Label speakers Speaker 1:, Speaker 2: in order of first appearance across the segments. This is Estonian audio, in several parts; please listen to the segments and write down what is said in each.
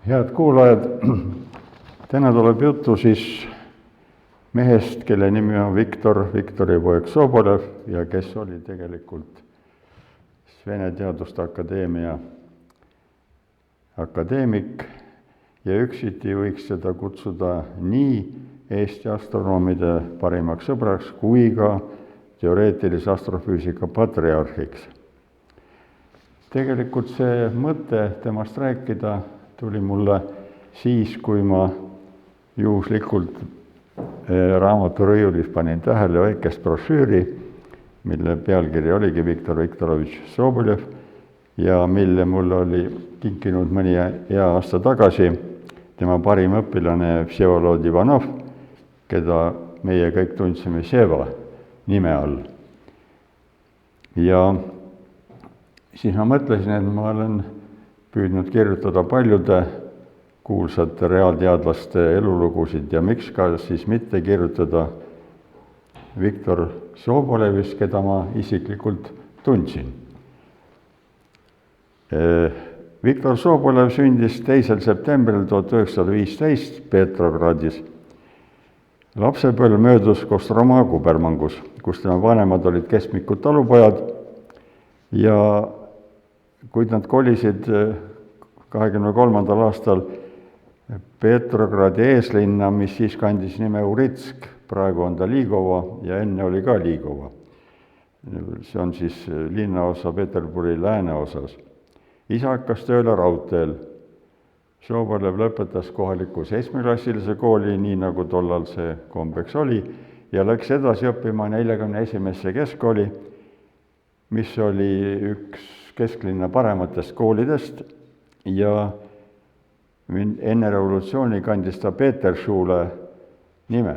Speaker 1: Head kuulajad, täna tuleb juttu siis mehest, kelle nimi on Viktori poeg Sobolev ja kes oli tegelikult Vene Teaduste Akadeemia akadeemik ja üksiti võiks seda kutsuda nii Eesti astronoomide parimaks sõbraks kui ka teoreetilise astrofüüsika patriarhiks. Tegelikult see mõte temast rääkida tuli mulle siis, kui ma juhuslikult raamaturõiulis panin tähele väikest brošüüri, mille pealkiri oligi Viktor Viktorovitš Sobolev ja mille mulle oli kinkinud mõni hea aasta tagasi tema parim õpilane Vsevolod Ivanov, keda meie kõik tundsime Seva nime all. Ja siis ma mõtlesin, et ma olen püüdnud kirjutada paljude kuulsate reaalteadlaste elulugusid ja miks ka siis mitte kirjutada Viktor Sobolevist, keda ma isiklikult tundsin. Viktor Sobolev sündis 2. septembril 1915 Petrogradis. Lapsepõlv möödus Kostroma kubermangus, kus tema vanemad olid keskmikud talupojad ja kuid nad kolisid 23. aastal Petrogradi eeslinna, mis siis kandis nime Uritsk, praegu on ta Liigova ja enne oli ka Liigova. See on siis linnaosa Peterburi lääneosas. Isa hakkas tööle raudteel. Sobolev lõpetas kohaliku 7-klassilise kooli, nii nagu tollal see kombeks oli, ja läks edasi õppima 41. keskkooli, mis oli üks kesklinna parematest koolidest ja enne revolutsiooni kandis ta Peterschule nime.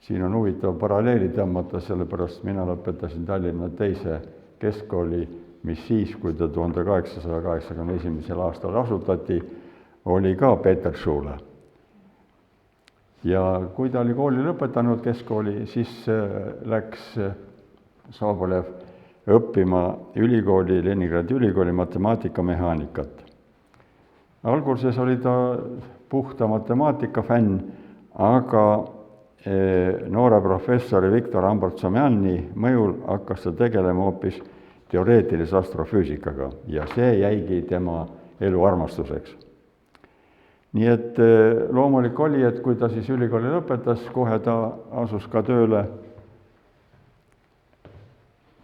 Speaker 1: Siin on huvitav paralleeli tõmmata, sellepärast mina lõpetasin Tallinna 2. keskkooli, mis siis, kui ta 1881. aastal asutati, oli ka Peterschule. Ja kui ta oli kooli lõpetanud keskkooli, siis läks Sobolev õppima ülikooli, Leningradi ülikooli matemaatikamehaanikat. Alguses oli ta puhta matemaatika fänn, aga noore professori Viktor Ambortsomjani mõjul hakkas ta tegelema hoopis teoreetilise astrofüüsikaga ja see jäigi tema elu armastuseks. Nii et loomulik oli, et kui ta siis ülikooli lõpetas, kohe ta asus ka tööle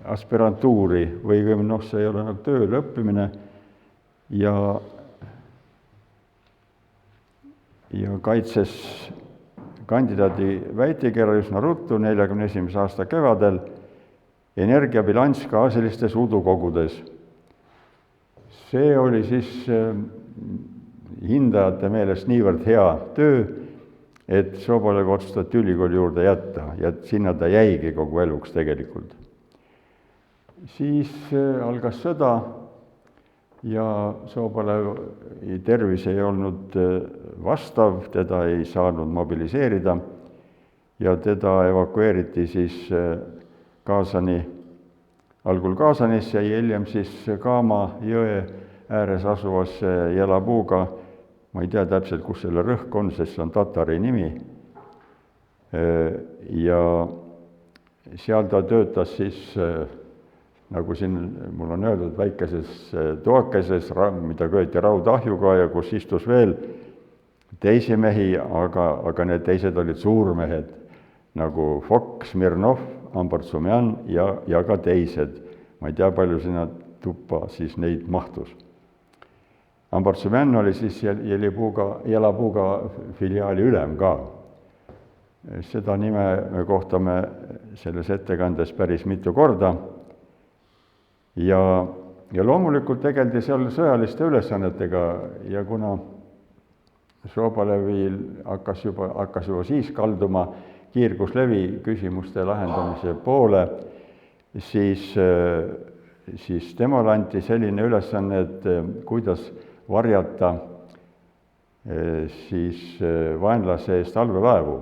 Speaker 1: aspirantuuri või see ei ole nagu tööl õppimine ja kaitses kandidaadi väitekirja üsna ruttu 41. aasta kevadel energiabilanss gaasilistes udukogudes. See oli siis hindajate meelest niivõrd hea töö, et Sobolev otsustati ülikooli juurde jätta ja sinna ta jäigi kogu eluks tegelikult. Siis algas sõda ja Sobolevi tervis ei olnud vastav, teda ei saanud mobiliseerida ja teda evakueeriti siis algul Kaasanisse ja hiljem siis Kama jõe ääres asuvasse Jelabuga, ma ei tea täpselt, kus selle rõhk on, sest see on tatari nimi, ja seal ta töötas siis nagu siin mul on öeldud, väikeses toakeses, mida köeti raudahjuga ja kus istus veel teisi mehi, aga need teised olid suurmehed, nagu Fokk, Smirnov, Ambortsomjan ja ka teised. Ma ei tea, palju sinna tuppa siis neid mahtus. Ambortsomjan oli siis Jelabuga filiaali ülem ka. Seda nime me kohtame selles ettekandes päris mitu korda. Ja loomulikult tegeldi seal sõjaliste ülesannetega ja kuna Sobolevil hakkas juba siis kalduma kiirguslevi küsimuste lahendamise poole, siis temale anti selline ülesanne, et kuidas varjata siis vaenlase eest allveelaevu.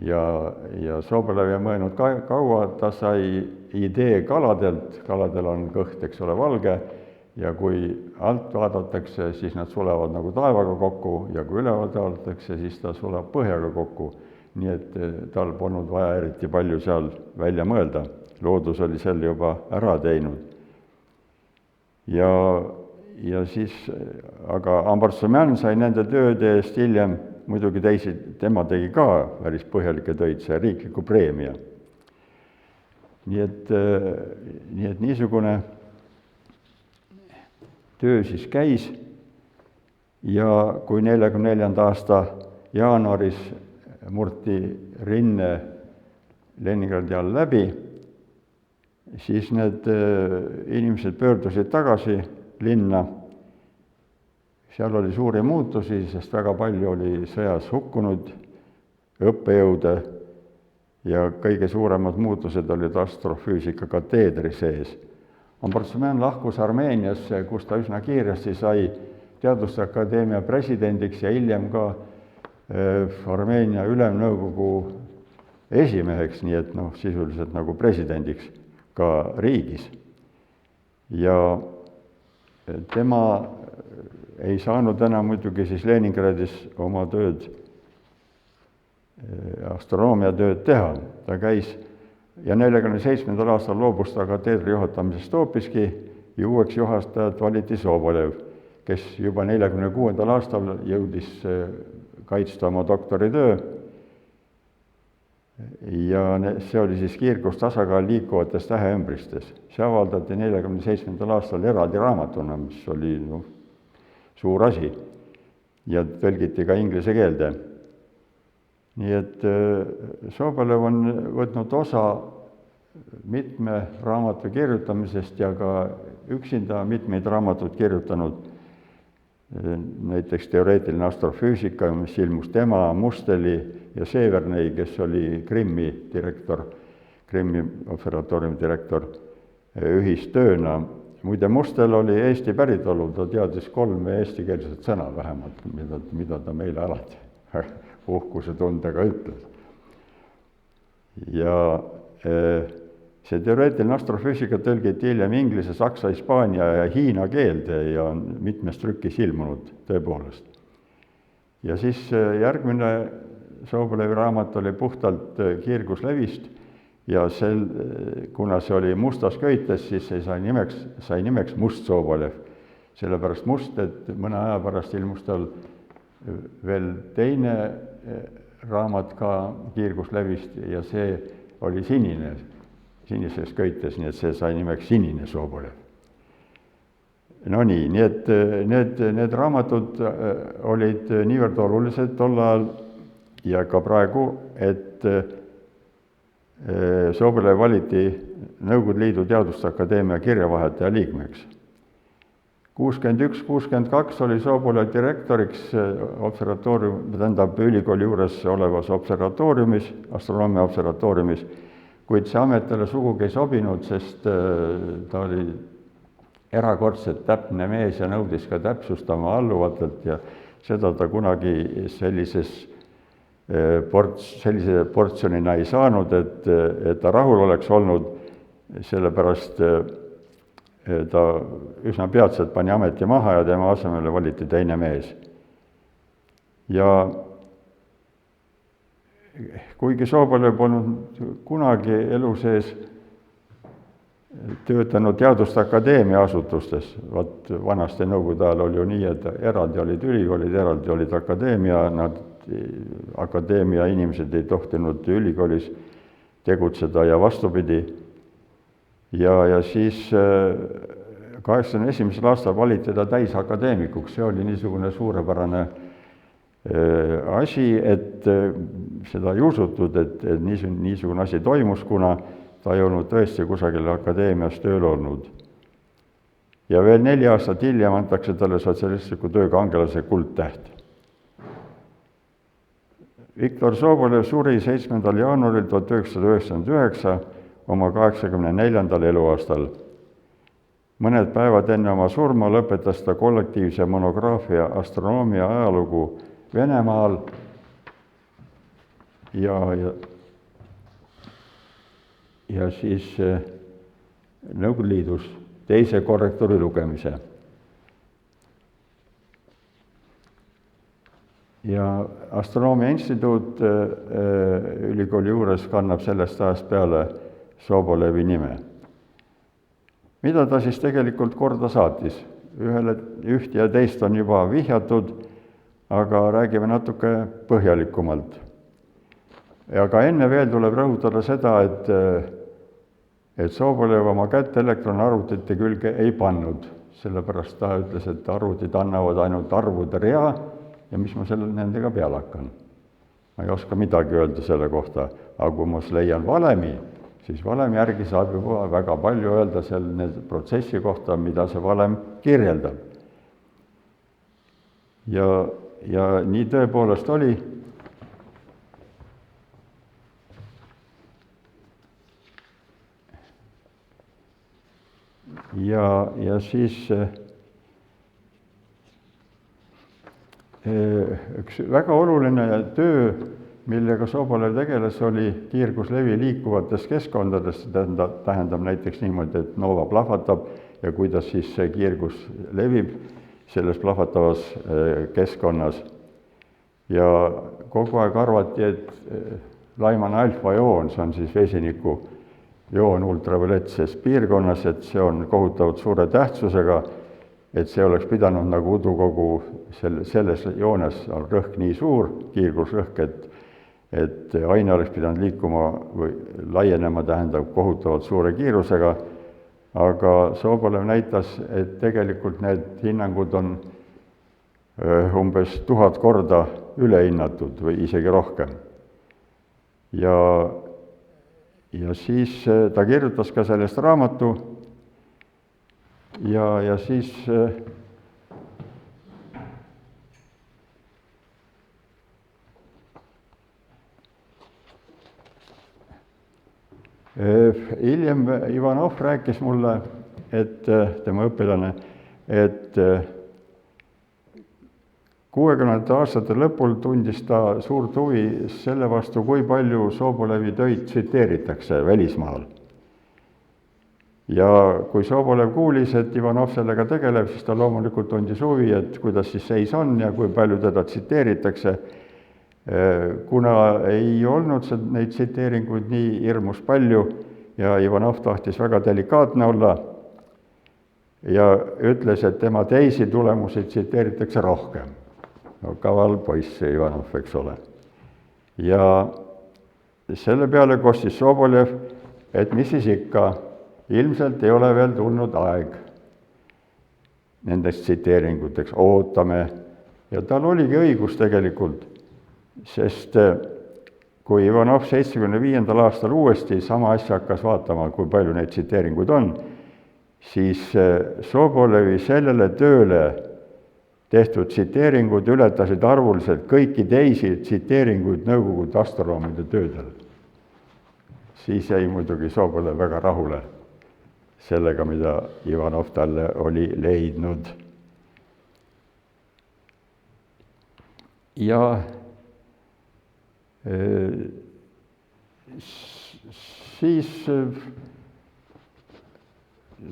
Speaker 1: Ja Sobolev ei mõelnud kaua, ta sai idee kaladelt, kaladel on kõht, eks ole, valge, ja kui alt vaadatakse, siis nad sulevad nagu taevaga kokku ja kui ülevalt vaadatakse, siis ta sulab põhjaga kokku. Nii et tal polnud vaja eriti palju seal välja mõelda. Loodus oli selle juba ära teinud. Ja siis, aga Ambarsumjan sai nende tööde eest hiljem, muidugi tema tegi ka päris põhjalikke töid, see riikliku preemia. Nii et niisugune töö siis käis ja kui 1944. aasta jaanuaris murti rinne Leningradi all läbi, siis need inimesed pöördusid tagasi linna. Seal oli suuri muutusi, sest väga palju oli sõjas hukkunud õppejõude ja kõige suuremad muutused olid astrofüüsika kateedri sees. Ambarsumjan lahkus Armeeniasse, kus ta üsna kiiresti sai Teaduste Akadeemia presidendiks ja hiljem ka Armeenia ülemnõukogu esimeheks, nii et sisuliselt nagu presidendiks ka riigis. Ja tema ei saanud enam muidugi siis Leningradis oma tööd, astronoomia tööd teha. Ta käis ja 1947. aastal loobus ta kateedri juhatamisest hoopiski ja uueks juhatajat valiti Sobolev, kes juba 1946. aastal jõudis kaitsta oma doktoritöö. Ja see oli siis kiirgustasakaal liikuvates täheümbristes. See avaldati 1947. aastal eraldi raamatuna, mis oli suur asi ja tõlgiti ka inglise keelde. Nii et Sobolev on võtnud osa mitme raamatu kirjutamisest ja ka üksinda mitmeid raamatuid kirjutanud. Näiteks teoreetiline astrofüüsika, mis ilmus tema, Musteli ja Severnei, kes oli Krimmi direktor, Krimmi observatooriumi direktor, ühistööna. Muide, Mustel oli Eesti päritolu, ta teadis 3 eestikeelset sõna vähemalt, mida ta meile alati uhkuse tundega ütles. Ja see teoreetiline astrofüüsika tõlgiti hiljem inglise, saksa, hispaania ja hiina keelde ja on mitmes trükis ilmunud tõepoolest. Ja siis järgmine Sobolevi raamat oli puhtalt kiirguslevist ja kuna see oli mustas köites, siis see sai nimeks Must Sobolev. Sellepärast must, et mõne aja pärast ilmus tal veel teine raamat ka kiirguslevist ja see oli sinises köites, nii et see sai nimeks Sinine Sobolev. No nii et need raamatud olid niivõrd olulised tol ajal ja ka praegu, et Sobolev valiti Nõukogude Liidu Teaduste Akadeemia kirjavahetaja liikmeks. 1961–1962 oli Sobolev direktoriks ülikooli juures olevas observatooriumis, astronoomia observatooriumis, kuid see amet talle sugugi ei sobinud, sest ta oli erakordselt täpne mees ja nõudis ka täpsust oma alluvatelt ja seda ta kunagi sellise portsjonina ei saanud, et ta rahul oleks olnud, sellepärast ta üsna peatselt pani ameti maha ja tema asemele valiti teine mees. Ja kuigi Sobolev polnud kunagi elu sees töötanud Teaduste Akadeemia asutustes, vanasti Nõukogude ajal oli ju nii, et eraldi olid ülikoolid, eraldi olid akadeemia, akadeemia inimesed ei tohtinud ülikoolis tegutseda ja vastupidi. Ja siis 1981. aastal valiti ta täisakadeemikuks, see oli niisugune suurepärane asi, et seda ei usutud, et niisugune asi toimus, kuna ta ei olnud tõesti kusagil akadeemias tööl olnud. Ja veel 4 aastat hiljem antakse talle sotsialistliku töö kangelase kuldtäht. Viktor Sobolev suri 7. jaanuaril 1999 oma 84. eluaastal. Mõned päevad enne oma surma lõpetas ta kollektiivse monograafia astronoomia ajalugu Venemaal ja siis Nõukogude Liidus teise korrektuuri lugemise. Ja Astronoomia Instituut ülikooli juures kannab sellest ajast peale Sobolevi nime. Mida ta siis tegelikult korda saatis? Üht ja teist on juba vihjatud, aga räägime natuke põhjalikumalt. Ja ka enne veel tuleb rõhutada seda, et Sobolev oma kätt elektronarvutite külge ei pannud, sellepärast ta ütles, et arvutid annavad ainult arvude rea ja mis ma nendega peale hakkan. Ma ei oska midagi öelda selle kohta, aga kui ma leian valemi, siis valemi järgi saab juba väga palju öelda selle protsessi kohta, mida see valem kirjeldab. Ja nii tõepoolest oli. Ja siis üks väga oluline töö, millega Sobolev tegeles, oli kiirguslevi liikuvates keskkondades, tähendab näiteks niimoodi, et noova plahvatab ja kuidas siis see kiirgus levib selles plahvatavas keskkonnas. Ja kogu aeg arvati, et Lyman alfa joon, see on siis vesiniku joon ultraviolettses piirkonnas, et see on kohutavalt suure tähtsusega, et see oleks pidanud nagu udukogu selles joones on rõhk nii suur, kiirgusrõhk, et aine oleks pidanud liikuma või laienema, tähendab kohutavalt suure kiirusega, aga Sobolev näitas, et tegelikult need hinnangud on umbes 1000 korda ülehinnatud või isegi rohkem. Ja siis ta kirjutas ka sellest raamatu ja siis hiljem Ivanov rääkis mulle, et tema õpilane, et 60. aastate lõpul tundis ta suurt huvi selle vastu, kui palju Sobolevi töid tsiteeritakse välismaal. Ja kui Sobolev kuulis, et Ivanov sellega tegeleb, siis ta loomulikult tundis huvi, et kuidas siis seis on ja kui palju teda tsiteeritakse. Kuna ei olnud neid tsiteeringuid nii hirmus palju ja Ivanov tahtis väga delikaatne olla ja ütles, et tema teisi tulemusi tsiteeritakse rohkem. No kaval poiss see Ivanov, eks ole. Ja selle peale kostis Sobolev, et mis siis ikka, ilmselt ei ole veel tulnud aeg nendest tsiteeringuteks, ootame. Ja tal oligi õigus tegelikult, sest kui Ivanov 75. aastal uuesti sama asja hakkas vaatama, kui palju neid tsiteeringuid on, siis Sobolevi sellele tööle tehtud tsiteeringud ületasid arvuliselt kõiki teisi tsiteeringuid Nõukogude astronoomide töödel. Siis jäi muidugi Sobolev väga rahule sellega, mida Ivanov talle oli leidnud. Ja siis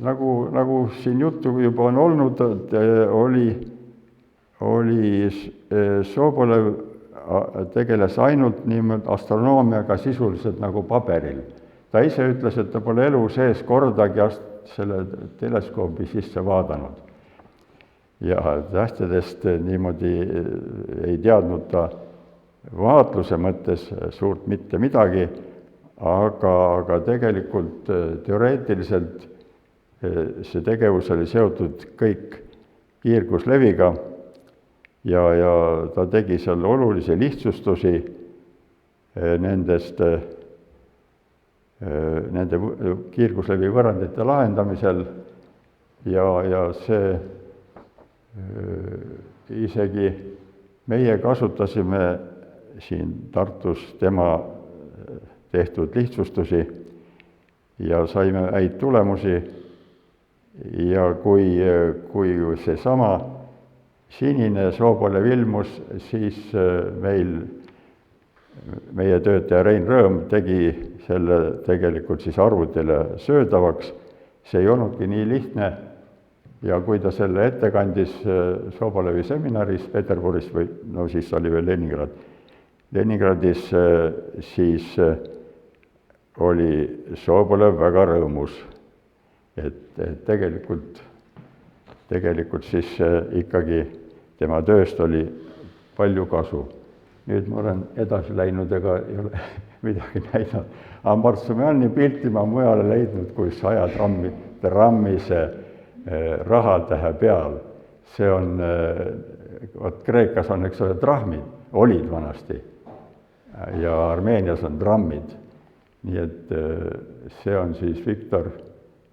Speaker 1: nagu siin juttu juba on olnud, oli Sobolev tegeles ainult nimelt astronoomiaga sisuliselt nagu paberil. Ta ise ütles, et ta pole elu sees kordagi selle teleskoobi sisse vaadanud. Ja tähtedest niimoodi ei teadnud ta vaatluse mõttes suurt mitte midagi, aga tegelikult teoreetiliselt see tegevus oli seotud kõik kiirgusleviga ja ta tegi seal olulisi lihtsustusi nende kiirguslevi võrrandite lahendamisel ja see isegi meie kasutasime siin Tartus tema tehtud lihtsustusi ja saime häid tulemusi. Ja kui seesama sinine Sobolev ilmus, siis meie töötaja Rein Rõõm tegi selle tegelikult siis arvutile söödavaks, see ei olnudki nii lihtne ja kui ta selle ette kandis Sobolevi seminaris Peterburis või no siis oli veel Leningradis, siis oli Sobolev väga rõõmus, et tegelikult siis ikkagi tema tööst oli palju kasu. Nüüd ma olen edasi läinud, ega ei ole midagi näinud. Aga Martsumjani pilti ma mujale leidnud, kui 100 trammise rahatähe peal. See on, Kreekas on, eks ole, drahmid, olid vanasti, ja Armeenias on trammid. Nii et see on siis Viktor,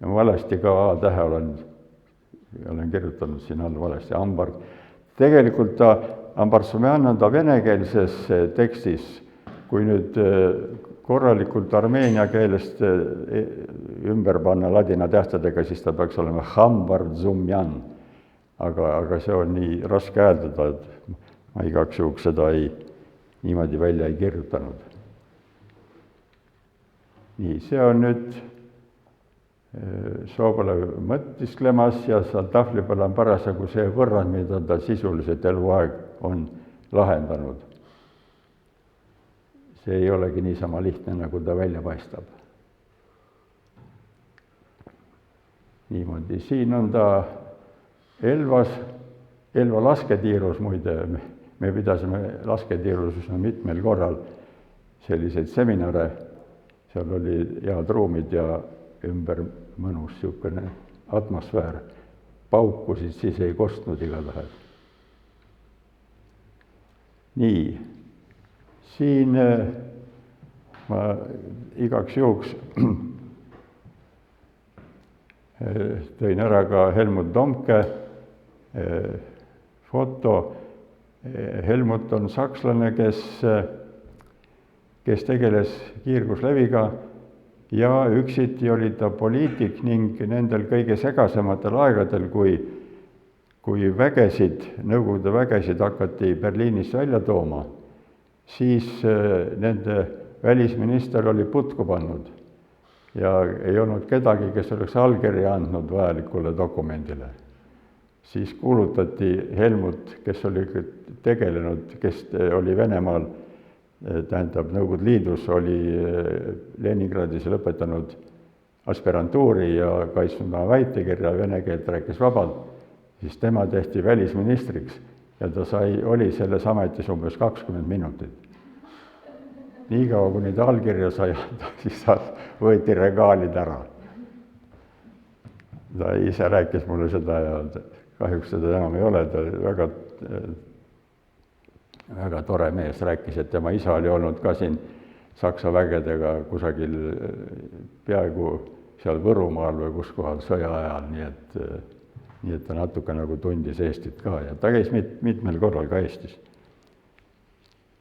Speaker 1: ja valesti ka A-tähe olen kirjutanud siin all valesti, Ambar. Tegelikult Ambarsumjan on ta venekeelses tekstis, kui nüüd korralikult armeenia keelest ümber panna ladina tähtedega, siis ta peaks olema Hambarzumjan. Aga see on nii raske hääldada, et ma igaks juhuks seda niimoodi välja ei kirjutanud. Nii, see on nüüd Sobolev mõtisklemas ja seal tahvli peal on parasjagu see võrrand, mida ta sisuliselt eluaeg on lahendanud. See ei olegi niisama lihtne, nagu ta välja paistab. Niimoodi, siin on ta Elva lasketiirus, muide, me pidasime lasketiirus üsna mitmel korral selliseid seminare, seal oli head ruumid ja ümber mõnus niisugune atmosfäär, paukusid, siis ei kostnud igatahes. Nii, siin ma igaks juhuks tõin ära ka Helmut Domke foto. Helmut on sakslane, kes tegeles kiirgusleviga ja üksiti oli ta poliitik ning nendel kõige segasematel aegadel, kui Nõukogude vägesid hakati Berliinist välja tooma, siis nende välisminister oli putku pannud ja ei olnud kedagi, kes oleks allkirja andnud vajalikule dokumendile. Siis kuulutati Helmut, kes oli tegelenud, kes oli Venemaal, tähendab Nõukogude Liidus, oli Leningradis lõpetanud aspirantuuri ja kaitsnud oma väitekirja, vene keelt rääkis vabalt, siis tema tehti välisministriks ja ta oli selles ametis umbes 20 minutit. Niikaua, kuni ta allkirja sai, siis võeti regaalid ära. Ta ise rääkis mulle seda ja kahjuks seda enam ei ole, ta oli väga tore mees, rääkis, et tema isa oli olnud ka siin Saksa vägedega kusagil peaaegu seal Võrumaal või kus kohal sõja ajal, nii et ta natuke nagu tundis Eestit ka ja ta käis mitmel korral ka Eestis.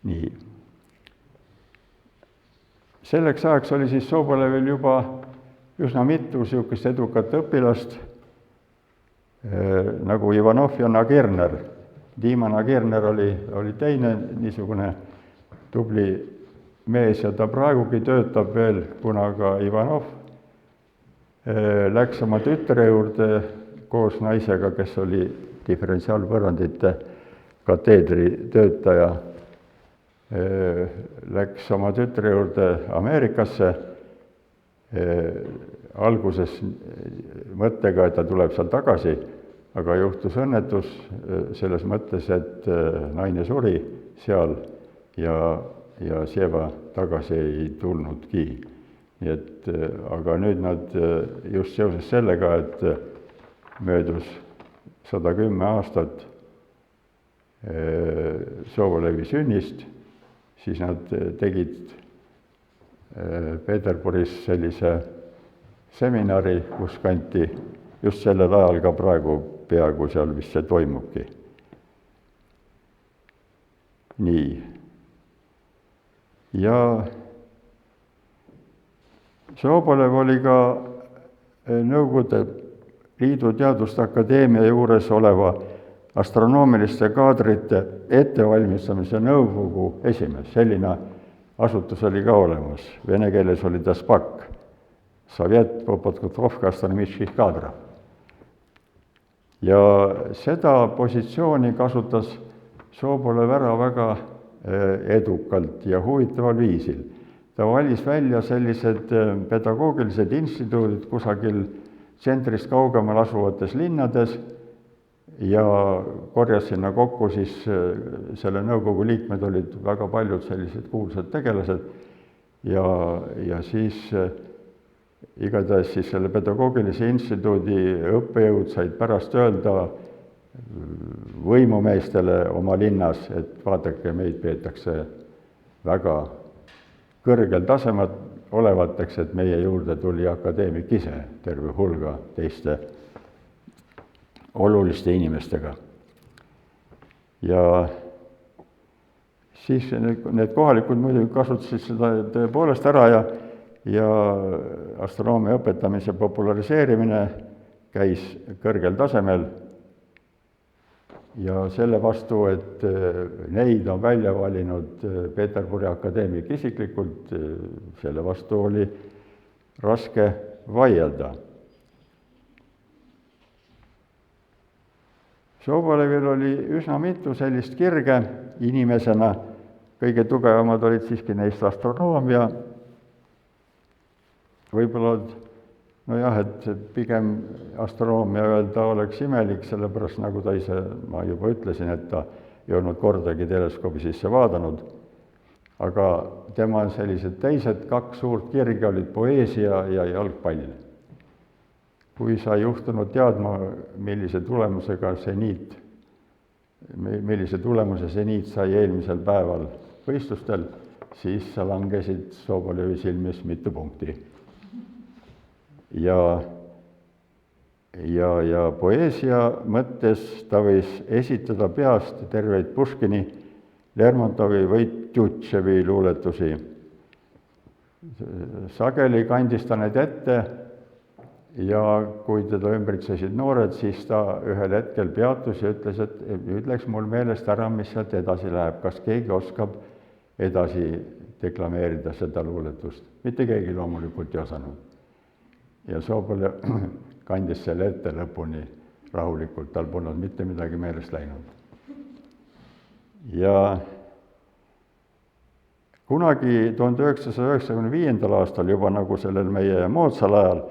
Speaker 1: Nii. Selleks ajaks oli siis Sobolevil juba üsna mitu niisugust edukat õpilast, nagu Ivanov ja Nagerner. Dima Nagerner oli teine niisugune tubli mees ja ta praegugi töötab veel, kuna ka Ivanov läks oma tütre juurde koos naisega, kes oli diferentsiaalvõrrandite kateedri töötaja, läks oma tütre juurde Ameerikasse, alguses mõttega, et ta tuleb seal tagasi, aga juhtus õnnetus selles mõttes, et naine suri seal ja Sjeva tagasi ei tulnudki. Nii et, aga nüüd nad just seoses sellega, et möödus 110 aastat Sobolevi sünnist, siis nad tegid Peterburis sellise seminari, kus kanti just sellel ajal ka praegu peaaegu seal vist see toimubki. Nii. Ja Sobolev oli ka Nõukogude Liidu Teaduste Akadeemia juures oleva astronoomiliste kaadrite ettevalmistamise nõukogu esimees. Selline asutus oli ka olemas. Vene keeles oli ta SPAK. Sovjet Podgotkovka astronomičkih kadrov. Ja seda positsiooni kasutas Sobolev ära väga edukalt ja huvitaval viisil. Ta valis välja sellised pedagoogilised instituudid kusagil tsentrist kaugemal asuvates linnades ja korjas sinna kokku siis selle nõukogu liikmed olid väga paljud sellised kuulsad tegelased ja siis igatahes siis selle pedagoogilise instituudi õppejõud said pärast öelda võimumeestele oma linnas, et vaadake, meid peetakse väga kõrgel tasemel olevateks, et meie juurde tuli akadeemik ise terve hulga teiste oluliste inimestega. Ja siis need kohalikud muidugi kasutasid seda tõepoolest ära ja astronoomia õpetamise populariseerimine käis kõrgel tasemel ja selle vastu, et neid on välja valinud Peterburi akadeemik isiklikult, selle vastu oli raske vaielda. Sobolevil oli üsna mitu sellist kirge inimesena, kõige tugevamad olid siiski neist astronoomia, võib-olla nojah, et pigem astronoomia öelda oleks imelik, sellepärast nagu ta ise, ma juba ütlesin, et ta ei olnud kordagi teleskoobi sisse vaadanud, aga tema sellised teised kaks suurt kirge olid poeesia ja jalgpall. Kui sa ei juhtunud teadma, millise tulemuse seniit sai eelmisel päeval võistlustel, siis sa langesid Sobolevi silmis mitu punkti. Ja poeesia mõttes ta võis esitada peast terveid Puškini, Lermontovi või Tjutševi luuletusi. Sageli kandis ta need ette ja kui teda ümbritsesid noored, siis ta ühel hetkel peatus ja ütles, et nüüd läks mul meelest ära, mis sealt edasi läheb. Kas keegi oskab edasi deklameerida seda luuletust? Mitte keegi loomulikult ei osanud. Ja Sobolev kandis selle ette lõpuni rahulikult, tal polnud mitte midagi meelest läinud. Ja kunagi 1995. aastal, juba nagu sellel meie moodsal ajal,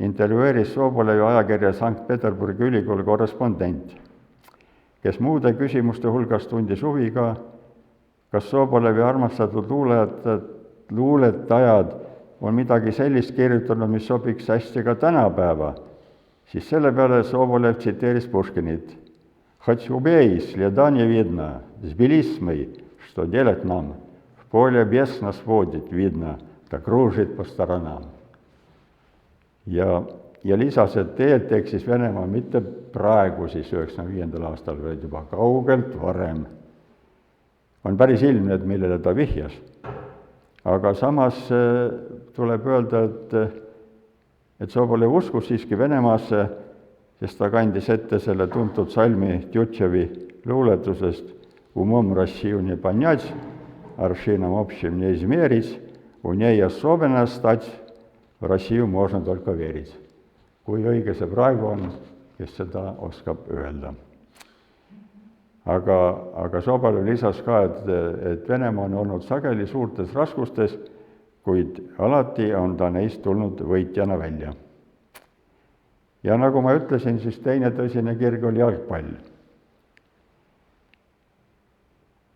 Speaker 1: intervjueeris Sobolevi ajakirja Sankt-Peterburgi ülikooli korrespondent, kes muude küsimuste hulgas tundis huvi ka, kas Sobolevi armastatud luuletajad on midagi sellist kirjutanud, mis sobiks hästi ka tänapäeva, siis selle peale Sobolev tsiteeris Puškinit. Хоть убей, следа не видно, сбились мы, что делать нам? В поле бес нас водит, видно, ta kruusid по сторонам. Ja lisas, et teelt eksis Venemaa mitte praegu siis 95. aastal, vaid juba kaugelt varem. On päris ilmne, et millele ta vihjas. Aga samas tuleb öelda, et Sobolev uskus siiski Venemaasse, sest ta kandis ette selle tuntud salmi Tjutševi luuletusest Умом Россию не понять, аршином общим не измерить, у ней особенно стать, в Россию можно только верить. Kui õige see praegu on, kes seda oskab öelda. Aga Sobolev lisas ka, et Venemaa on olnud sageli suurtes raskustes, kuid alati on ta neist tulnud võitjana välja. Ja nagu ma ütlesin, siis teine tõsine kirg oli jalgpall.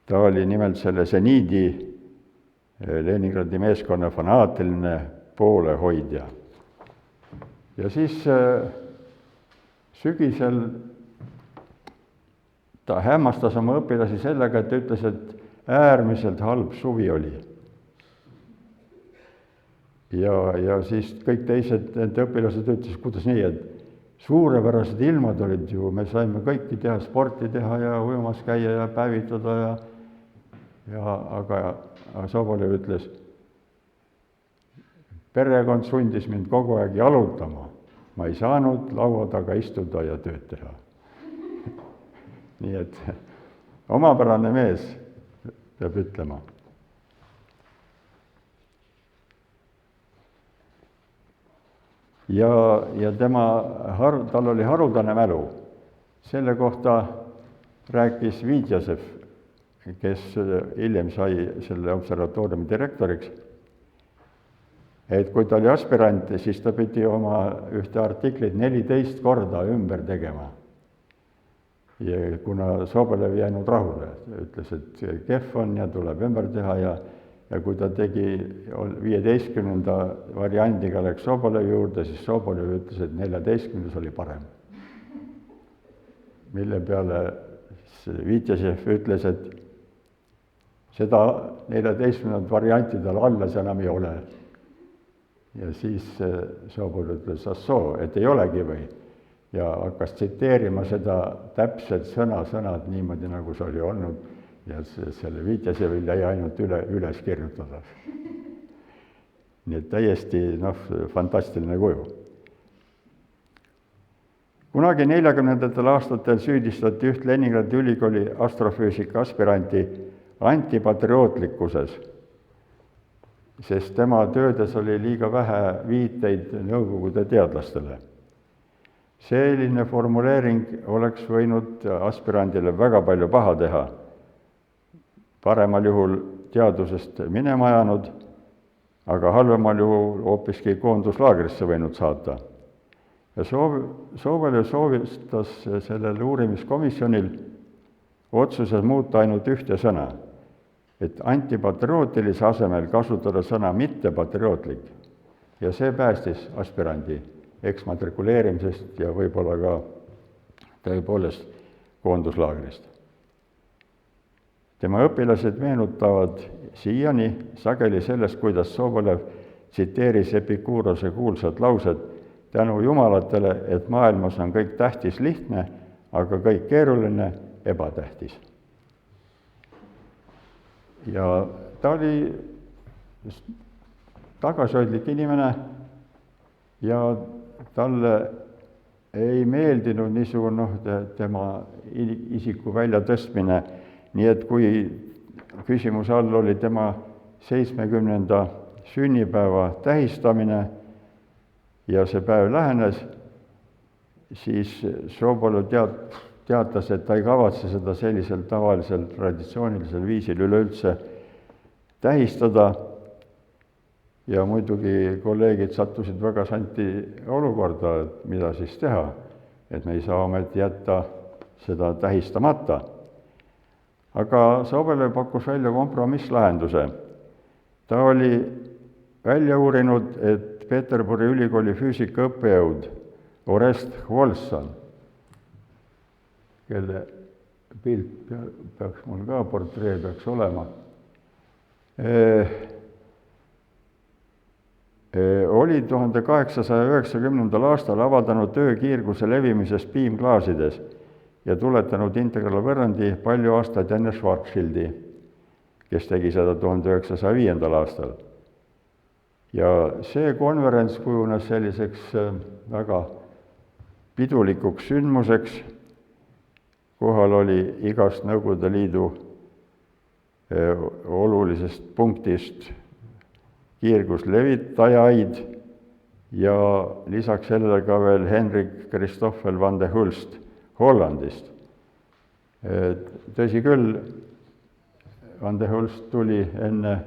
Speaker 1: Ta oli nimelt selle seniidi Leningradi meeskonna fanaatiline poolehoidja. Ja siis sügisel ta hämmastas oma õpilasi sellega, et ütles, et äärmiselt halb suvi oli. Ja siis kõik teised õpilased ütles, kuidas nii, et suurepärased ilmad olid ju, me saime kõiki teha, sporti teha ja ujumas käia ja päevitada aga Sobolev ütles, perekond sundis mind kogu aeg jalutama, ma ei saanud laua taga istuda ja tööd teha. Nii et omapärane mees, peab ütlema. ja tal oli haruldane mälu. Selle kohta rääkis Vidjasev, kes hiljem sai selle observatooriumi direktoriks, et kui ta oli aspirant, siis ta pidi oma ühte artiklit 14 korda ümber tegema. Ja kuna Sobolev ei jäänud rahule, ütles, et kehv on ja tuleb ümber teha ja kui ta tegi 15. variandiga läks Sobolevi juurde, siis Sobolev ütles, et 14. oli parem. Mille peale Vitjasev ütles, et seda 14. varianti tal alles enam ei ole. Ja siis Sobolev ütles, assoo, et ei olegi või. Ja hakkas tsiteerima seda täpselt sõnad niimoodi, nagu see oli olnud. Ja selle Vitjasevil jäi ainult üles kirjutada. Nii et täiesti fantastiline kuju. Kunagi 40. aastatel süüdistati üht Leningradi ülikooli astrofüüsika aspiranti antipatriootlikkuses, sest tema töödes oli liiga vähe viiteid Nõukogude teadlastele. Selline formuleering oleks võinud aspirandile väga palju paha teha, paremal juhul teadusest minema jäänud, aga halvemal juhul hoopiski koonduslaagrisse võinud saata. Ja Sobolev soovitas sellel uurimiskomisjonil otsuses muuta ainult ühte sõna, et antipatriootilise asemel kasutada sõna mittepatriootlik. Ja see päästis aspirandi eksmatrikuleerimisest ja võib-olla ka tõepoolest koonduslaagrist. Tema õpilased meenutavad siiani sageli sellest, kuidas Sobolev tsiteeris Epikuurose kuulsat lauset tänu jumalatele, et maailmas on kõik tähtis lihtne, aga kõik keeruline ebatähtis. Ja ta oli tagasihoidlik inimene ja talle ei meeldinud niisugune tema isiku väljatõstmine, nii et kui küsimuse all oli tema 70. sünnipäeva tähistamine ja see päev lähenes, siis Sobolev teatas, et ta ei kavatse seda sellisel tavalisel traditsioonilisel viisil üleüldse tähistada. Ja muidugi kolleegid sattusid väga santi olukorda, et mida siis teha, et me ei saa ometi jätta seda tähistamata. Aga Sobolev pakkus välja kompromisslahenduse. Ta oli välja uurinud, et Peterburi ülikooli füüsika õppejõud Orest Hvolsan, kelle pilt peaks mul ka, portree peaks olema, oli 1890. aastal avaldanud töökiirguse levimisest piimklaasides ja tuletanud integraalvõrrandi palju aastaid enne Schwarzschildi, kes tegi seda 1905. aastal. Ja see konverents kujunes selliseks väga pidulikuks sündmuseks. Kohal oli igast Nõukogude Liidu olulisest punktist kiirguslevitajaid ja lisaks sellele ka veel Henrik Christoffel van de Hulst Hollandist. Tõsi küll, van de Hulst tuli enne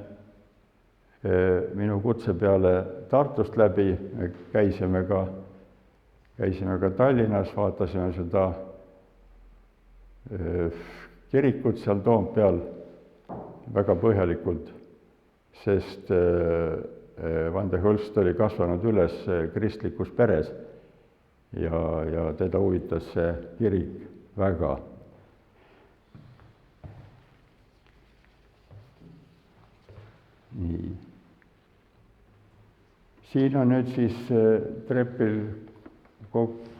Speaker 1: minu kutse peale Tartust läbi, käisime ka Tallinnas, vaatasime seda kirikut seal Toompeal väga põhjalikult, sest van de Hulst oli kasvanud üles kristlikus peres ja teda huvitas see kirik väga. Nii. Siin on nüüd siis trepil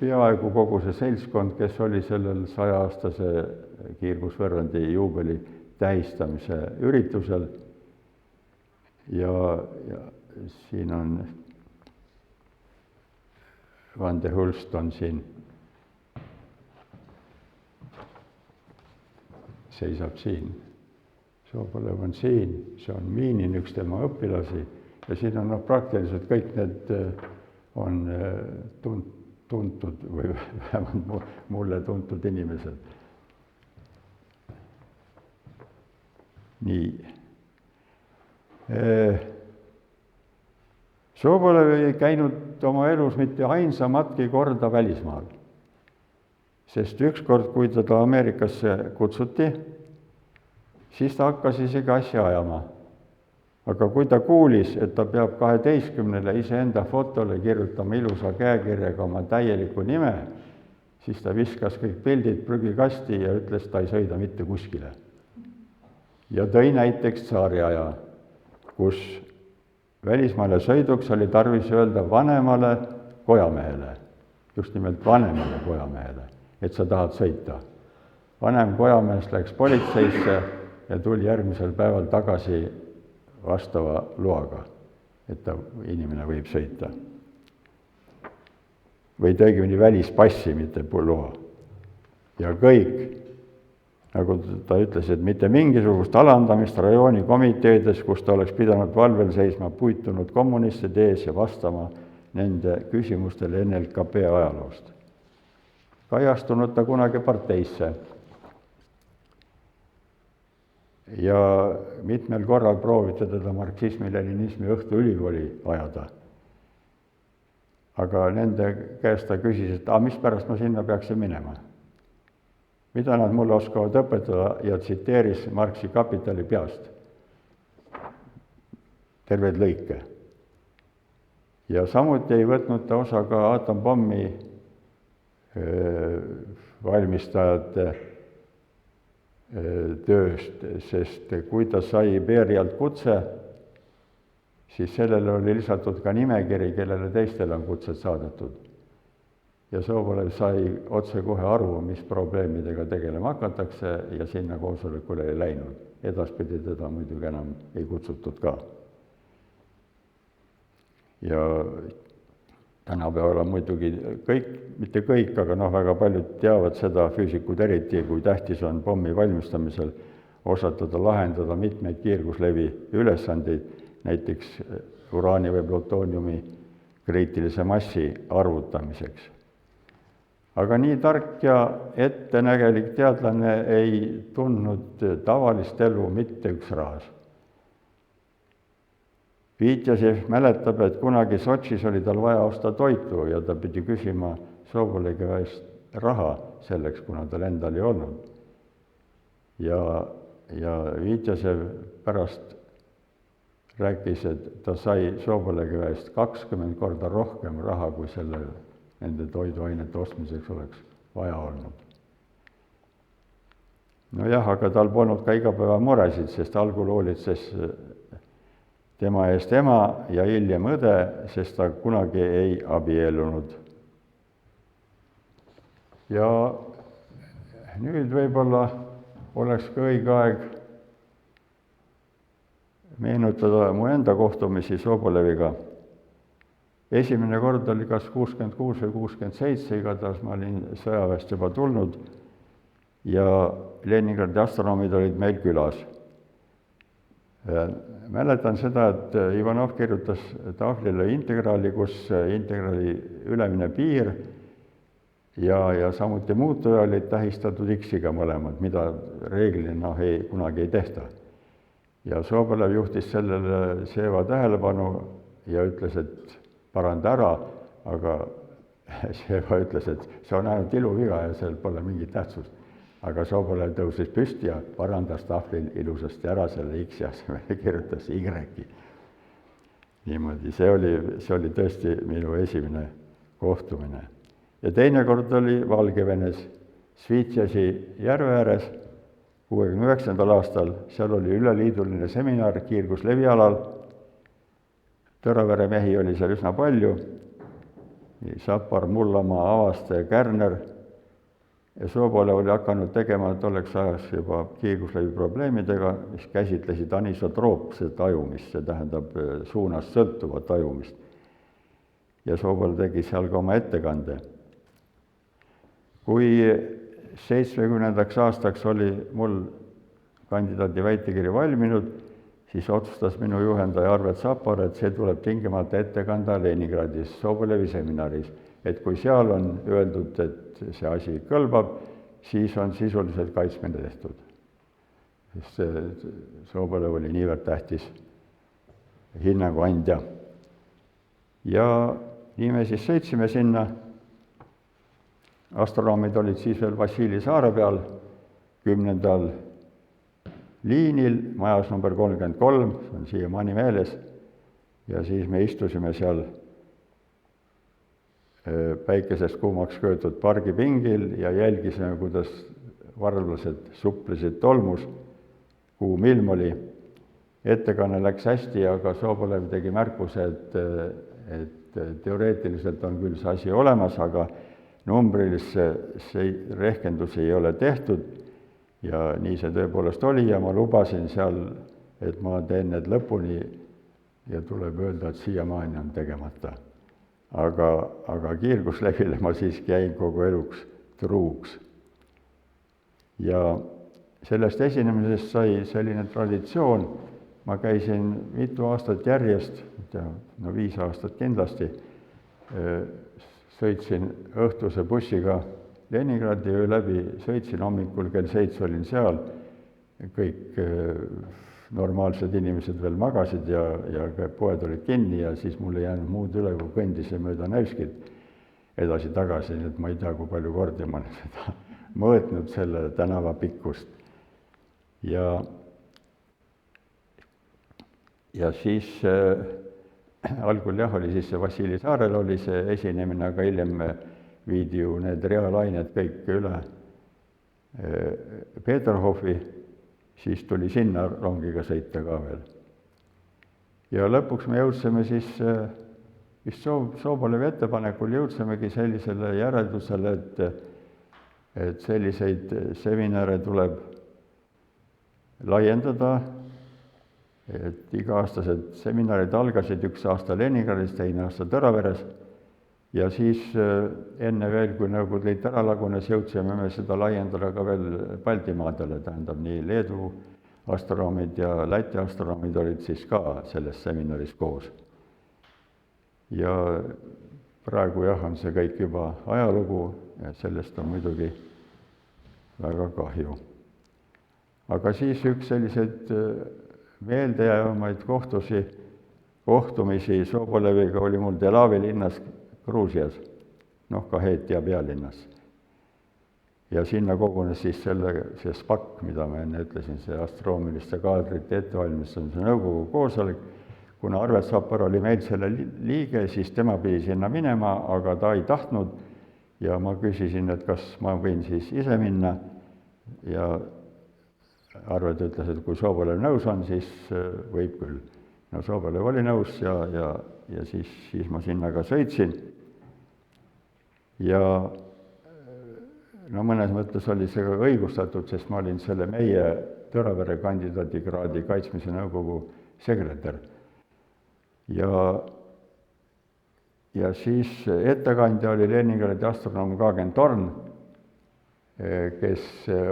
Speaker 1: peaaegu kogu see seltskond, kes oli sellel 100-aastase kiirgusvõrrandi juubeli tähistamise üritusel. Ja siin on van de Hulst on siin, seisab siin. Sobolev on siin, see on Miinin, üks tema õpilasi ja siin on praktiliselt kõik need on tuntud või vähemalt mulle tuntud inimesed. Nii. Sobolev ei käinud oma elus mitte ainsamatki korda välismaal, sest ükskord, kui teda Ameerikasse kutsuti, siis ta hakkas isegi asja ajama. Aga kui ta kuulis, et ta peab 12 iseenda fotole kirjutama ilusa käekirjaga oma täieliku nime, siis ta viskas kõik pildid prügikasti ja ütles, ta ei sõida mitte kuskile. Ja tõi näiteks tsaariaja, kus välismaale sõiduks oli tarvis öelda vanemale kojamehele, just nimelt vanemale kojamehele, et sa tahad sõita. Vanem kojamees läks politseisse ja tuli järgmisel päeval tagasi vastava loaga, et inimene võib sõita. Või õigemini välispassi, mitte loa. Ja kõik, nagu ta ütles, et mitte mingisugust alandamist rajooni komiteedes, kus ta oleks pidanud valvel seisma puitunud kommunistide ees ja vastama nende küsimustele NLKP ajaloost. Kajastunud ta kunagi parteisse. Ja mitmel korral prooviti teda marksismi-leninismi õhtuülikooli ajada. Aga nende käest ta küsis, et mispärast ma sinna peaksin minema? Mida nad mulle oskavad õpetada ja tsiteeris Marxi Kapitali peast. Terveid lõike. Ja samuti ei võtnud ta osa ka atompommi valmistajate tööst, sest kui ta sai Berialt kutse, siis sellele oli lisatud ka nimekiri, kellele teistele on kutsed saadetud. Ja Sobolev sai otse kohe aru, mis probleemidega tegelema hakatakse ja sinna koosolekule ei läinud. Edaspidi teda muidugi enam ei kutsutud ka. Ja tänapäeval on muidugi kõik, mitte kõik, aga väga paljud teavad seda, füüsikud eriti, kui tähtis on pommi valmistamisel osatada lahendada mitmeid kiirguslevi ülesandeid, näiteks uraani või plutooniumi kriitilise massi arvutamiseks. Aga nii tark ja ettenägelik teadlane ei tundnud tavalist elu mitte üks rahas. Vitjasev mäletab, et kunagi Sotšis oli tal vaja osta toitu ja ta pidi küsima Sobolevi käest raha selleks, kuna tal endal ei olnud. Ja Vitjasev pärast rääkis, et ta sai Sobolevi käest 20 korda rohkem raha, kui nende toiduainete ostmiseks oleks vaja olnud. Nojah, aga tal polnud ka igapäeva muresid, sest algul hoolitses tema eest ema ja hiljem õde, sest ta kunagi ei abielunud. Ja nüüd võib-olla oleks ka õige aeg meenutada mu enda kohtumisi Soboleviga. Esimene kord oli kas 66 või 67, igatahes ma olin sõjaväest juba tulnud ja Leningradi astronoomid olid meil külas. Mäletan seda, et Ivanov kirjutas tahvlile integraali, kus integraali ülemine piir ja samuti muutuja olid tähistatud X-iga mõlemad, mida reeglina kunagi ei tehta. Ja Sobolev juhtis sellele Seva tähelepanu ja ütles, et paranda ära, aga Seva ütles, et see on ainult iluviga ja seal pole mingit tähtsust. Aga Sobolev tõusis püsti ja parandas tahvlil ilusasti ära selle X-i asemel ja kirjutas Y. Niimoodi, see oli tõesti minu esimene kohtumine. Ja teine kord oli Valgevenes Svitjasi järve ääres 69. aastal, seal oli üleliiduline seminar kiirguslevialal. Tõravere mehi oli seal üsna palju, Sapar, Mullamaa, Avaste ja Kärner. Ja Sobolev oli hakanud tegema tolleks ajaks juba kiirguslevi probleemidega, mis käsitlesid anisotroopset tajumist, see tähendab suunast sõltuvat tajumist. Ja Sobolev tegi seal ka oma ettekande. Kui 70. aastaks oli mul kandidaadi väitekiri valminud, siis otsustas minu juhendaja Arvet Sapar, et see tuleb tingimata ette kanda Leningradis, Sobolevi seminaris. Et kui seal on öeldud, et see asi kõlbab, siis on sisuliselt kaitsmine tehtud. Sest see Sobolev oli niivõrd tähtis hinnangu andja. Ja nii me siis sõitsime sinna. Astronoomid olid siis veel Vassili saare peal 10. liinil, majas number 33, see on siiamaani meeles, ja siis me istusime seal päikesest kuumaks köötud pargipingil ja jälgisime, kuidas varvlased suplesid tolmus, kuum ilm oli. Ettekanne läks hästi, aga Sobolev tegi märkuse, et teoreetiliselt on küll see asi olemas, aga numbrilisse rehkendusi ei ole tehtud. Ja nii see tõepoolest oli ja ma lubasin seal, et ma teen need lõpuni ja tuleb öelda, et siiamaani on tegemata. Aga kiirguslevile ma siiski jäin kogu eluks truuks. Ja sellest esinemisest sai selline traditsioon, ma käisin mitu aastat järjest, 5 aastat kindlasti, sõitsin õhtuse bussiga Leningradi öö läbi, sõitsin hommikul kell 7 olin seal, kõik normaalsed inimesed veel magasid ja poed olid kinni ja siis mul ei jäänud muud üle, kui kõndisin mööda Nevskit edasi-tagasi, nii et ma ei tea, kui palju kordi ma olen seda mõõtnud selle tänava pikkust. Ja siis algul oli siis see Vassili saarel oli see esinemine, aga hiljem viidi ju need reaalained kõik üle Peterhofi, siis tuli sinna rongiga sõita ka veel. Ja lõpuks me jõudsime siis, vist Sobolevi ettepanekul jõudsemegi sellisele järeldusele, et selliseid seminare tuleb laiendada, et iga-aastased seminarid algasid 1 aasta Leningradis, teine aasta Tõraveres, ja siis enne veel, kui Nõukogude Liit ära lagunes, jõudsime me seda laiendada ka veel Baltimaadele, tähendab nii Leedu astronoomid ja Läti astronoomid olid siis ka selles seminaris koos. Ja praegu on see kõik juba ajalugu ja sellest on muidugi väga kahju. Aga siis üks selliseid meeldejäävamaid kohtumisi Soboleviga oli mul Delavi linnas Gruusias, Kaheetia pealinnas. Ja sinna kogunes siis see SPAK, mida ma enne ütlesin, see astronoomiliste kaadrite ettevalmistamise nõukogu koosolek. Kuna Arvet Sapar oli meil selle liige, siis tema pidi sinna minema, aga ta ei tahtnud ja ma küsisin, et kas ma võin siis ise minna ja Arvet ütles, et kui Sobolev nõus on, siis võib küll. No Sobolev oli nõus ja siis ma sinna ka sõitsin. Ja mõnes mõttes oli see ka õigustatud, sest ma olin selle meie Tõravere kandidaadikraadi kaitsmise nõukogu sekretär. Ja siis ettekandja oli Leningradi astronoom Gagarin Torn, kes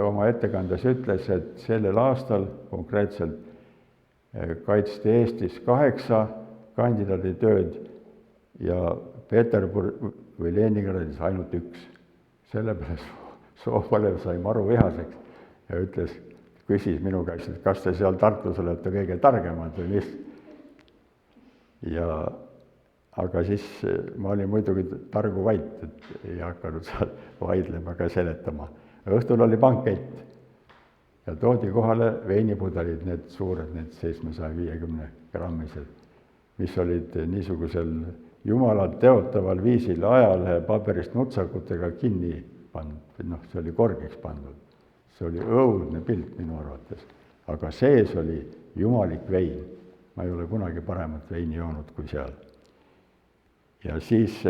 Speaker 1: oma ettekandes ütles, et sellel aastal konkreetselt kaitsti Eestis 8 kandidaaditööd ja Peterburg või Leningradis ainult 1. Sellepärast Sobolev sai maru vihaseks ja küsis minu käest, et kas te seal Tartus olete kõige targemad või mis. Aga siis ma olin muidugi targu vait, et ei hakanud seal vaidlema ka seletama. Õhtul oli bankett ja toodi kohale veinipudelid, need suured, need 750 grammised, mis olid niisugusel jumalat teotaval viisil ajalehe paberist nutsakutega kinni pandud, see oli korgiks pandud. See oli õudne pilt minu arvates, aga sees oli jumalik vein. Ma ei ole kunagi paremat veini joonud kui seal. Ja siis,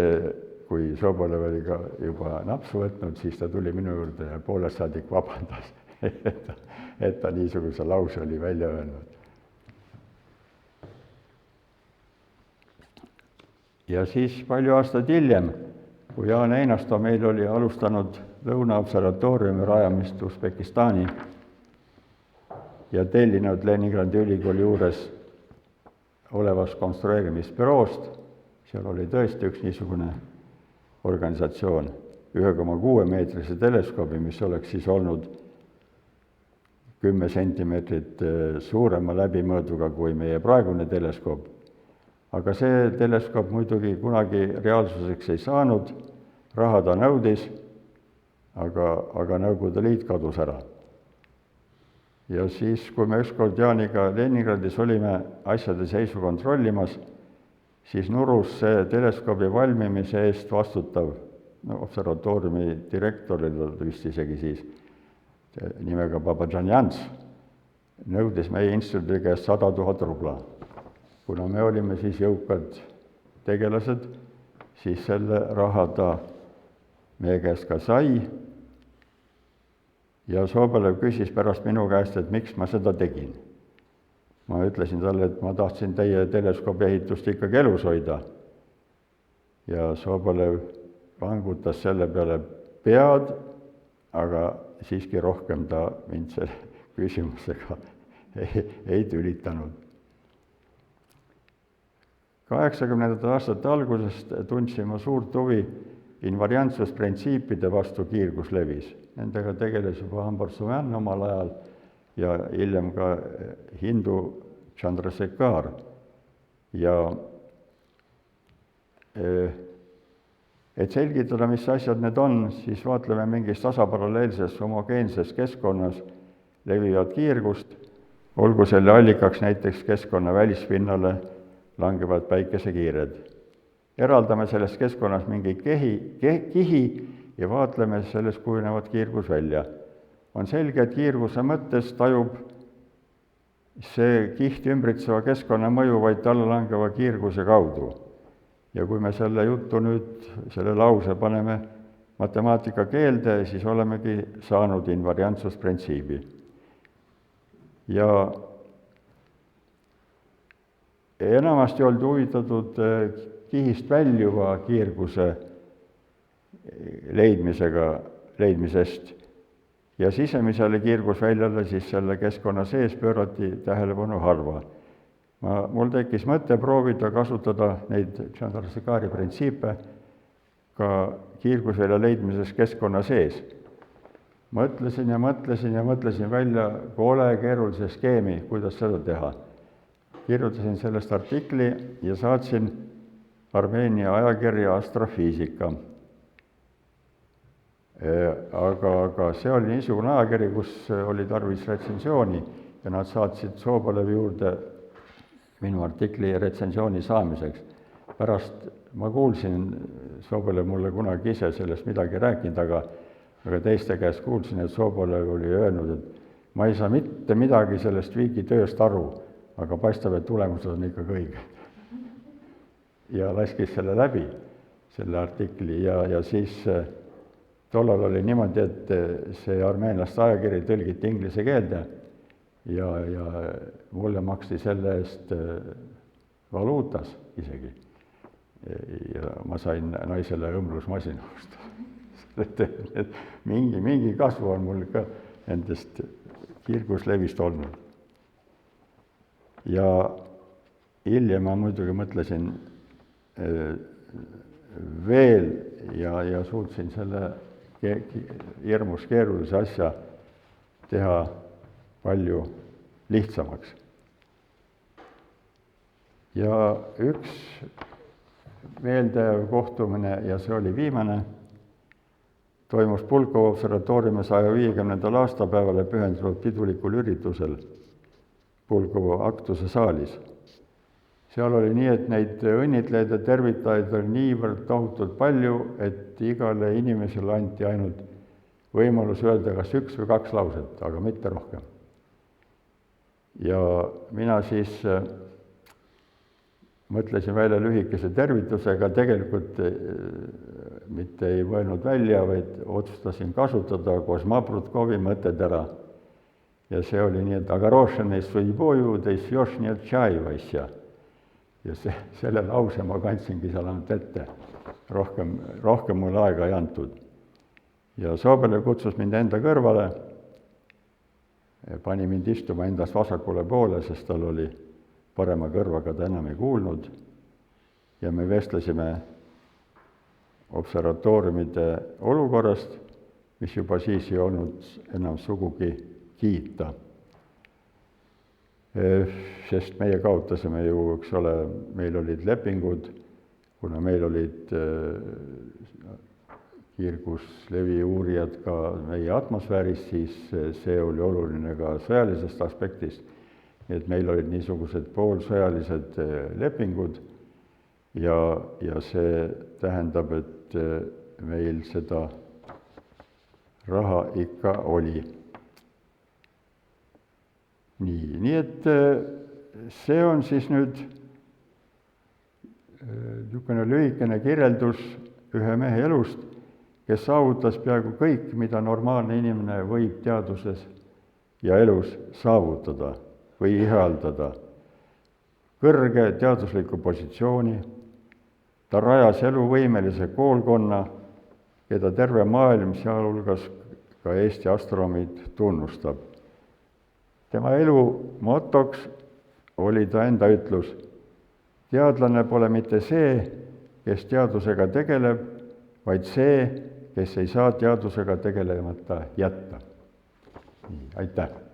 Speaker 1: kui Sobolev oli ka juba napsu võtnud, siis ta tuli minu juurde ja poolest saadik vabandas, et ta niisuguse lause oli välja öelnud. Ja siis palju aastaid hiljem, kui Jaan Einasto meil oli alustanud Lõuna-observatooriumi rajamist Usbekistani, ja tellinud Leningradi ülikooli juures olevast konstrueerimisbüroost, seal oli tõesti üks niisugune organisatsioon, 1,6 meetrise teleskoobi, mis oleks siis olnud 10 sentimeetrit suurema läbimõõduga kui meie praegune teleskoop. Aga see teleskoop muidugi kunagi reaalsuseks ei saanud, raha ta nõudis, aga Nõukogude Liit kadus ära. Ja siis, kui me ükskord Jaaniga Leningradis olime asjade seisu kontrollimas, siis nurus see teleskoobi valmimise eest vastutav, observatooriumi direktor oli vist isegi siis, nimega Babajanjans, nõudis meie instituudi käest 100 000 rubla. Kuna me olime siis jõukad tegelased, siis selle raha ta meie käest ka sai. Ja Sobolev küsis pärast minu käest, et miks ma seda tegin. Ma ütlesin talle, et ma tahtsin teie teleskoobi ehitust ikkagi elus hoida. Ja Sobolev vangutas selle peale pead, aga siiski rohkem ta mind selle küsimusega ei tülitanud. 80. aastate algusest tundsin ma suurt huvi invariantsusprintsiipide vastu kiirguslevis. Nendega tegeles juba Amborsovjan omal ajal ja hiljem ka hindu Chandrasekhar. Ja et selgitada, mis asjad need on, siis vaatleme mingis tasaparalleelses homogeenses keskkonnas levivad kiirgust, olgu selle allikaks näiteks keskkonna välispinnale langevad päikesekiired. Eraldame selles keskkonnas mingi kihi ja vaatleme sellest kujunevat kiirgus välja. On selge, et kiirguse mõttes tajub see kiht ümbritseva keskkonna mõju vaid talle langeva kiirguse kaudu. Ja kui me selle juttu nüüd, selle lause paneme matemaatika keelde, siis olemegi saanud invariantsusprintsiibi. Ja enamasti oldi huvitatud kihist väljuva kiirguse leidmisest ja sisemisele kiirgusväljale siis selle keskkonna sees pöörati tähelepanu harva. Mul tekkis mõte proovida kasutada neid Chandrasekhari printsiipe ka kiirgusvälja leidmises keskkonna sees. Mõtlesin välja kole keerulise skeemi, kuidas seda teha. Kirjutasin sellest artikli ja saatsin Armeenia ajakirja Astrofisika. Aga see oli niisugune ajakiri, kus oli tarvis retsensiooni ja nad saatsid Sobolevi juurde minu artikli retsensiooni saamiseks. Pärast ma kuulsin, Sobolev mulle kunagi ise sellest midagi rääkinud, aga teiste käest kuulsin, et Sobolev oli öelnud, et ma ei saa mitte midagi sellest Viigi tööst aru, aga paistab, et tulemused on ikka õige. Ja laskis selle läbi, selle artikli, ja siis tollal oli niimoodi, et see armeenlaste ajakiri tõlgiti inglise keelde ja mulle maksti selle eest valuutas isegi. Ja ma sain naisele õmblusmasina osta. Mingi kasvu on mul ka endast kiirguslevist olnud. Ja hiljem ma muidugi mõtlesin veel ja suutsin selle hirmus keerulise asja teha palju lihtsamaks. Ja üks meeldev kohtumine, ja see oli viimane, toimus Pulkovo observatooriumi 150. aastapäevale pühendunud pidulikul üritusel Pulkovo aktuse saalis. Seal oli nii, et neid õnnitlejaid ja tervitajaid oli niivõrd tohutult palju, et igale inimesele anti ainult võimalus öelda kas 1 või 2 lauset, aga mitte rohkem. Ja mina siis mõtlesin välja lühikese tervitusega, tegelikult mitte ei mõelnud välja, vaid otsustasin kasutada koos Mabrutkovi mõttetera. Ja see oli nii, et agarošene suiboju, teis jošnja tšaivaisja. Ja selle lause ma kandsingi seal ainult ette. Rohkem mulle aega ei antud. Ja Sobolev kutsus mind enda kõrvale pani mind istuma endast vasakule poole, sest tal oli parema kõrvaga, ta enam ei kuulnud, ja me vestlesime observatooriumide olukorrast, mis juba siis ei olnud enam sugugi kiita. Sest meie kaotasime ju, eks ole, meil olid lepingud, kuna meil olid kiirguslevi uurijad ka meie atmosfääris, siis see oli oluline ka sõjalisest aspektist, et meil olid niisugused poolsõjalised lepingud ja see tähendab, et meil seda raha ikka oli. Nii et see on siis nüüd niisugune lühikene kirjeldus ühe mehe elust, kes saavutas peaaegu kõik, mida normaalne inimene võib teaduses ja elus saavutada või ihaldada. Kõrge teadusliku positsiooni, ta rajas eluvõimelise koolkonna, keda terve maailm, sealhulgas ka Eesti astronoomid tunnustab. Tema elu motoks oli ta enda ütlus: teadlane pole mitte see, kes teadusega tegeleb, vaid see, kes ei saa teadusega tegelemata jätta. Aitäh!